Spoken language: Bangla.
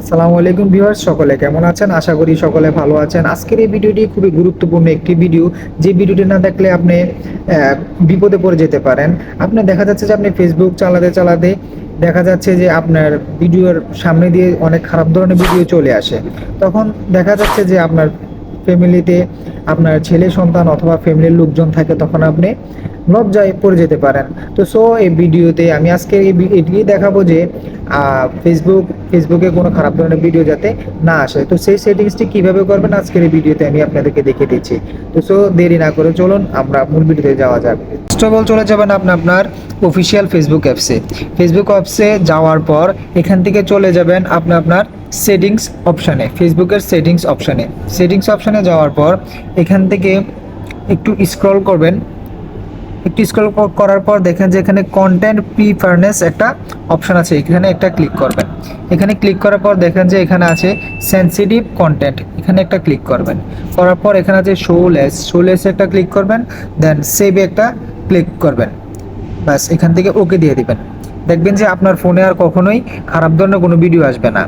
আসসালামু আলাইকুম ভিউয়ার্স, সকলে কেমন আছেন? আশা করি সকলে ভালো আছেন। আজকের এই ভিডিওটি খুবই গুরুত্বপূর্ণ একটি ভিডিও। যে ভিডিওটি না দেখলে আপনি বিপদে পড়ে যেতে পারেন। আপনি দেখা যাচ্ছে যে আপনি ফেসবুক চালাতে চালাতে দেখা যাচ্ছে যে আপনার ভিডিওর সামনে দিয়ে অনেক খারাপ ধরনের ভিডিও চলে আসে। তখন দেখা যাচ্ছে যে আপনার ফ্যামিলিতে আপনার ছেলে সন্তান অথবা ফ্যামিলির লোকজন থাকে, তখন আপনি লজ্জায় পড়ে যেতে পারেন। তো এই ভিডিওতে আমি আজকে এটিই দেখাবো যে ফেসবুকে কোনো খারাপ ধরনের ভিডিও যাতে না আসে। তো সেই সেটিংসটি কিভাবে করবেন আজকের এই ভিডিওতে আমি আপনাদেরকে দেখিয়ে দিচ্ছি। তো দেরি না করে চলুন আমরা মূল ভিডিওতে যাওয়া যাক। ফার্স্ট অফ অল চলে যাবেন আপনার অফিসিয়াল ফেসবুক অ্যাপসে যাওয়ার পর এখান থেকে চলে যাবেন আপনার সেটিংস অপশানে, ফেসবুকের সেটিংস অপশানে যাওয়ার পর এখান থেকে একটু স্ক্রল করবেন। একটু স্ক্রল করার পর দেখেন যে এখানে কন্টেন্ট প্রিফারেন্স একটা অপশন আছে, এখানে একটা ক্লিক করবেন। এখানে ক্লিক করার পর দেখেন যে এখানে আছে সেনসিটিভ কন্টেন্ট, এখানে একটা ক্লিক করবেন। করার পর এখানে আছে শোলেস একটা ক্লিক করবেন, দেন সেভে একটা ক্লিক করবেন। ব্যাস এখান থেকে ওকে দিয়ে দিবেন। দেখবেন যে আপনার ফোনে আর কখনোই খারাপ ধরনের কোনো ভিডিও আসবে না।